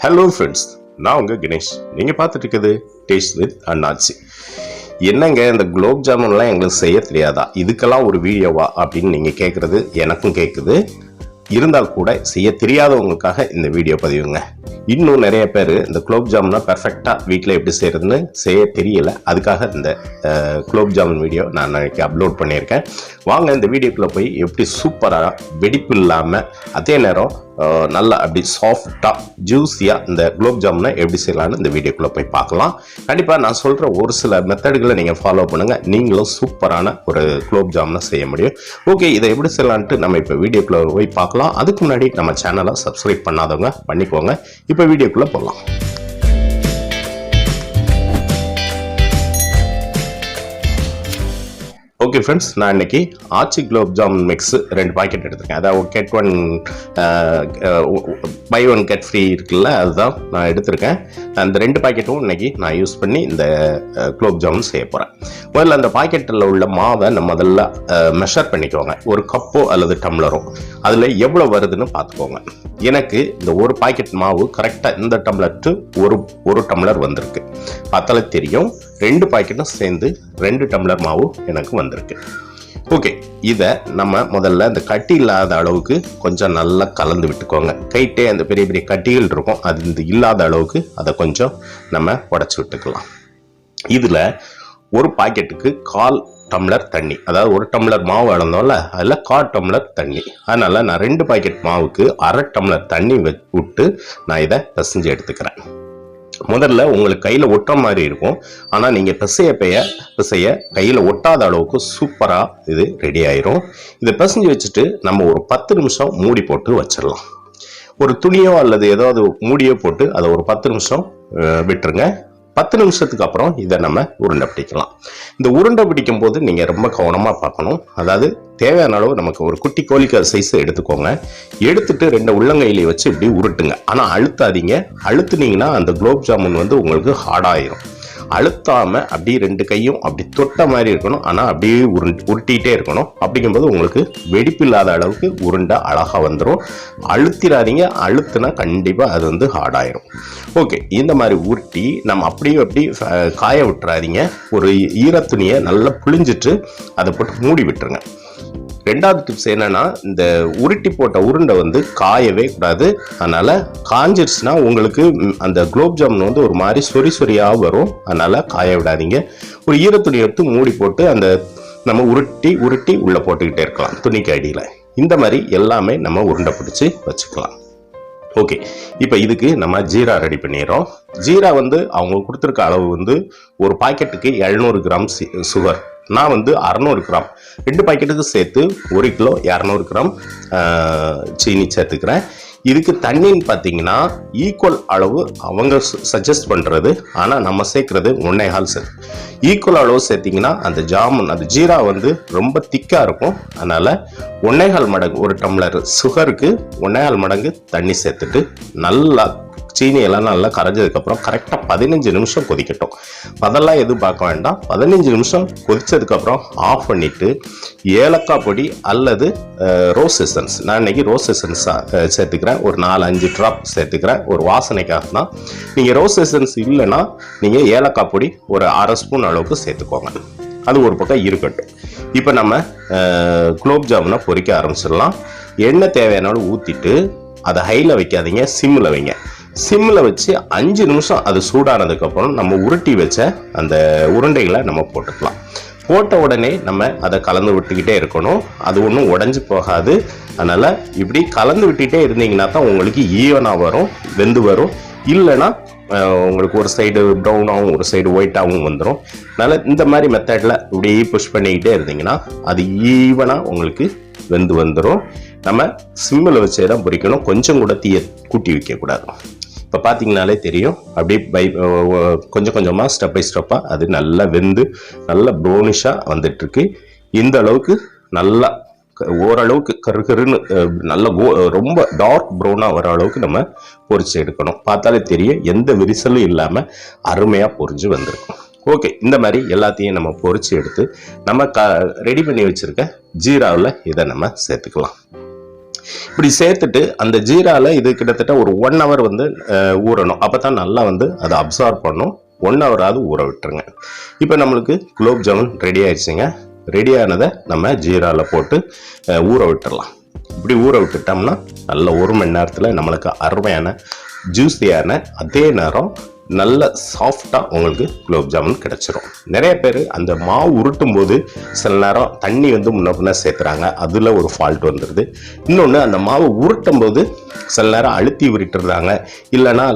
Hello friends, நான் உங்கள் கணேஷ். நீங்கள் பார்த்துட்டு இருக்குது டேஸ்ட் வித் அண்ணாச்சி. என்னங்க இந்த குலோப் ஜாமுன்லாம் எங்களுக்கு செய்ய தெரியாதா, இதுக்கெல்லாம் ஒரு வீடியோவா அப்படின்னு நீங்கள் கேட்குறது எனக்கும் கேட்குது. இருந்தால் கூட செய்ய தெரியாதவங்களுக்காக இந்த வீடியோ பதிவுங்க. இன்னும் நிறைய பேர் இந்த குலோப் ஜாமுனா பெர்ஃபெக்டாக வீட்டில் எப்படி செய்கிறதுன்னு செய்ய தெரியல. அதுக்காக இந்த குலோப் ஜாமுன் வீடியோ நான் நாளைக்கு அப்லோட் பண்ணியிருக்கேன். வாங்க இந்த வீடியோக்குள்ளே போய் எப்படி சூப்பராக வெடிப்பு இல்லாமல் அதே நேரம் நல்லா அப்படி சாஃப்டாக ஜூஸியாக இந்த குலோப் ஜாமுனை எப்படி செய்யலான்னு இந்த வீடியோக்குள்ளே போய் பார்க்கலாம். கண்டிப்பாக நான் சொல்கிற ஒரு சில மெத்தடுகளை நீங்கள் ஃபாலோ பண்ணுங்கள், நீங்களும் சூப்பரான ஒரு குலோப் ஜாமுனை செய்ய முடியும். ஓகே, இதை எப்படி செய்யலான்ட்டு நம்ம இப்போ வீடியோக்குள்ளே போய் பார்க்கலாம். அதுக்கு முன்னாடி நம்ம சேனலை சப்ஸ்கிரைப் பண்ணாதவங்க பண்ணிக்கோங்க. இப்போ வீடியோக்குள்ளே போகலாம். ஓகே ஃப்ரெண்ட்ஸ், நான் இன்னைக்கு ஆச்சி குலோப் ஜாமுன் மிக்ஸ் 2 பாக்கெட் எடுத்திருக்கேன். அதாவது get one buy one get free இருக்குல்ல, அதுதான் நான் எடுத்திருக்கேன். அந்த 2 பாக்கெட்டும் இன்னைக்கு நான் யூஸ் பண்ணி இந்த குலோப் ஜாமுன் செய்ய போகிறேன். முதல்ல அந்த பாக்கெட்டில் உள்ள மாவை நம்ம முதல்ல மெஷர் பண்ணிக்கோங்க. ஒரு கப்போ அல்லது டம்ளரோ அதில் எவ்வளோ வருதுன்னு பார்த்துக்கோங்க. எனக்கு இந்த ஒரு பாக்கெட் மாவு கரெக்டாக இந்த டம்ளர் ஒரு டம்ளர் வந்திருக்கு. பார்த்தாலே தெரியும், 2 பாக்கெட்டும் சேர்ந்து 2 டம்ளர் மாவு எனக்கு வந்திருக்கு. ஓகே, இதை நம்ம முதல்ல இந்த கட்டி இல்லாத அளவுக்கு கொஞ்சம் நல்லா கலந்து விட்டுக்கோங்க. கைட்டே அந்த பெரிய பெரிய கட்டிகள் இருக்கும், அது இந்த இல்லாத அளவுக்கு அதை கொஞ்சம் நம்ம உடச்சி விட்டுக்கலாம். இதில் ஒரு பாக்கெட்டுக்கு 1/4 டம்ளர் தண்ணி, அதாவது 1 டம்ளர் மாவு அளந்தோம்ல, அதில் 1/4 டம்ளர் தண்ணி. அதனால் நான் 2 பாக்கெட் மாவுக்கு 1/2 டம்ளர் தண்ணி விட்டு நான் இதை பிசைஞ்சு எடுத்துக்கிறேன். முதல்ல உங்களுக்கு கையில் ஒட்டுற மாதிரி இருக்கும், ஆனால் நீங்கள் பிசைய கையில் ஒட்டாத அளவுக்கு சூப்பராக இது ரெடி ஆயிரும். இதை பிசைஞ்சு வச்சுட்டு நம்ம ஒரு 10 நிமிஷம் மூடி போட்டு வச்சிடலாம். ஒரு துணியோ அல்லது ஏதாவது மூடியோ போட்டு அதை ஒரு 10 நிமிஷம் விட்டுருங்க. 10 நிமிஷத்துக்கு அப்புறம் இதை நம்ம உருண்டை பிடிக்கலாம். இந்த உருண்டை பிடிக்கும் போது நீங்கள் ரொம்ப கவனமாக பார்க்கணும். அதாவது தேவையான அளவு நமக்கு ஒரு குட்டி கோழிக்காய் சைஸ் எடுத்துக்கோங்க. எடுத்துட்டு 2 உள்ளங்கையிலே வச்சு இப்படி உருட்டுங்க. ஆனால் அழுத்தாதீங்க. அழுத்துனீங்கன்னா அந்த குலோப் ஜாமுன் உங்களுக்கு ஹார்டாயிரும். அழுத்தாம அப்படி 2 கையும் அப்படி தொட்ட மாதிரி இருக்கணும், ஆனால் அப்படியே உருட்டிகிட்டே இருக்கணும். அப்படிங்கும்போது உங்களுக்கு வெடிப்பு இல்லாத அளவுக்கு உருண்டை அழகாக வந்துடும். அழுத்திடாதீங்க, அழுத்துனா கண்டிப்பாக அது ஹார்டாயிரும். ஓகே, இந்த மாதிரி உருட்டி நம்ம அப்படி காய விட்டுறாதீங்க. ஒரு ஈரத்துணியை நல்லா புழிஞ்சிட்டு அதை போட்டு மூடி விட்டுருங்க. 2வது டிப்ஸ் என்னன்னா, இந்த உருட்டி போட்ட உருண்டை காயவே கூடாது. அதனால காஞ்சிருச்சுன்னா உங்களுக்கு அந்த குலோப் ஜாமுன் ஒரு மாதிரி சொறியாக வரும். அதனால காய விடாதீங்க. ஒரு ஈரத்துணி எடுத்து மூடி போட்டு அந்த நம்ம உருட்டி உள்ள போட்டுக்கிட்டே இருக்கலாம் துணிக்கு அடியில். இந்த மாதிரி எல்லாமே நம்ம உருண்டை பிடிச்சி வச்சுக்கலாம். ஓகே, இப்போ இதுக்கு நம்ம ஜீரா ரெடி பண்ணிடுறோம். ஜீரா அவங்க கொடுத்துருக்க அளவு ஒரு பாக்கெட்டுக்கு 700 கிராம் சுகர். நான் 600 கிராம் 2 பாக்கெட்டுக்கு சேர்த்து 1 கிலோ 200 கிராம் சீனி சேர்த்துக்கிறேன். இதுக்கு தண்ணின்னு பார்த்தீங்கன்னா ஈக்குவல் அளவு அவங்க சஜஸ்ட் பண்ணுறது, ஆனால் நம்ம சேர்க்கறது 1.25 சேர்த்து. ஈக்குவல் அளவு சேர்த்திங்கன்னா அந்த ஜாமுன் அந்த ஜீரா ரொம்ப திக்காக இருக்கும். அதனால் 1.25 மடங்கு, ஒரு டம்ளர் சுகருக்கு 1.25 மடங்கு தண்ணி சேர்த்துட்டு நல்லா சீனியெல்லாம் நல்லா கரைஞ்சதுக்கப்புறம் கரெக்டாக 15 நிமிஷம் கொதிக்கட்டும். அதெல்லாம் எதுவும் பார்க்க வேண்டாம். 15 நிமிஷம் கொதிச்சதுக்கப்புறம் ஆஃப் பண்ணிவிட்டு ஏலக்காய் பொடி அல்லது ரோஸ் எசன்ஸ், நான் இன்னைக்கு ரோஸ் எசன்ஸ் சேர்த்துக்கிறேன். ஒரு 4-5 ட்ராப் சேர்த்துக்கிறேன், ஒரு வாசனைக்காக தான். நீங்கள் ரோஸ் எசன்ஸ் இல்லைன்னா நீங்கள் ஏலக்காய் பொடி ஒரு 1/2 ஸ்பூன் அளவுக்கு சேர்த்துக்கோங்க. அது ஒரு பக்கம் இருக்கட்டும். இப்போ நம்ம குலோப் ஜாமுனை பொரிக்க ஆரம்பிச்சிடலாம். எண்ணெய் தேவையானாலும் ஊற்றிட்டு அதை ஹையில் வைக்காதீங்க, சிம்மில் வைங்க. சிம்மில் வச்சு 5 நிமிஷம் அது சூடானதுக்கப்புறம் நம்ம உருட்டி வச்ச அந்த உருண்டைகளை நம்ம போட்டுக்கலாம். போட்ட உடனே நம்ம அதை கலந்து விட்டுக்கிட்டே இருக்கணும். அது ஒன்றும் உடஞ்சி போகாது. அதனால் இப்படி கலந்து விட்டுக்கிட்டே இருந்தீங்கன்னா தான் உங்களுக்கு ஈவனாக வரும், வெந்து வரும். இல்லைன்னா உங்களுக்கு ஒரு சைடு ப்ரௌனாகவும் ஒரு சைடு ஒயிட்டாகவும் வந்துடும். அதனால் இந்த மாதிரி மெத்தடில் இப்படி புஷ் பண்ணிக்கிட்டே இருந்தீங்கன்னா அது ஈவனாக உங்களுக்கு வெந்து வந்துடும். நம்ம சிம்மில் வச்சே தான் பொரிக்கணும், கொஞ்சம் கூட தீயை கூட்டி வைக்கக்கூடாது. இப்போ பார்த்தீங்கனாலே தெரியும், அப்படியே கொஞ்சம் கொஞ்சமாக ஸ்டெப் பை ஸ்டெப்பாக அது நல்லா வெந்து நல்லா ப்ரௌனிஷாக வந்துட்டுருக்கு. இந்த அளவுக்கு நல்லா ஓரளவுக்கு கருன்னு நல்லா ரொம்ப டார்க் ப்ரௌனாக வர அளவுக்கு நம்ம பொரிச்சு எடுக்கணும். பார்த்தாலே தெரியும், எந்த விரிசலும் இல்லாமல் அருமையாக பொரிஞ்சு வந்திருக்கும். ஓகே, இந்த மாதிரி எல்லாத்தையும் நம்ம பொரிச்சு எடுத்து நம்ம ரெடி பண்ணி வச்சுருக்க ஜீராவில் இதை நம்ம சேர்த்துக்கலாம். இப்படி சேர்த்துட்டு அந்த ஜீரால இது கிட்டத்தட்ட ஒரு 1 hour வந்து ஊறணும். அப்பதான் நல்லா வந்து அதை அப்சார்ப் பண்ணும். 1 hour ஊற விட்டுருங்க. இப்போ நம்மளுக்கு குலோப் ஜாமுன் ரெடி ஆயிடுச்சுங்க. ரெடி ஆனதை நம்ம ஜீரால போட்டு ஊற விட்டுடலாம். இப்படி ஊற விட்டுட்டோம்னா நல்ல 1 மணி நேரத்தில் நம்மளுக்கு அருமையான ஜூஸியான அதே நேரம் நல்ல சாஃப்டா உங்களுக்கு குலோப் ஜாமுன் கிடைச்சிரும். நிறைய பேர் அந்த மாவு உருட்டும் போது சில நேரம் தண்ணி வந்து முன்ன பின்ன சேர்த்துறாங்க, அதுல ஒரு ஃபால்ட் வந்துடுது. இன்னொன்று அந்த மாவு உருட்டும் போது சில நேரம் அழுத்தி உருட்டுறாங்க, இல்லைன்னா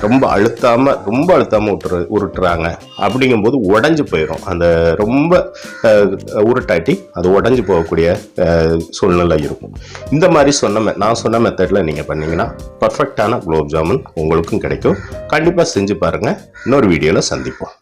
ரொம்ப அழுத்தாம உருட்டுறாங்க. அப்படிங்கும்போது உடஞ்சி போயிடும். அந்த ரொம்ப உருட்டாட்டி அது உடஞ்சி போகக்கூடிய சூழ்நிலை இருக்கும். இந்த மாதிரி நான் சொன்ன மெத்தட்ல நீங்க பண்ணீங்கன்னா பர்ஃபெக்டான குலோப் ஜாமுன் உங்களுக்கும் கிடைக்கும். கண்டிப்பா செஞ்சு பாருங்க. இன்னொரு வீடியோல சந்திப்போம்.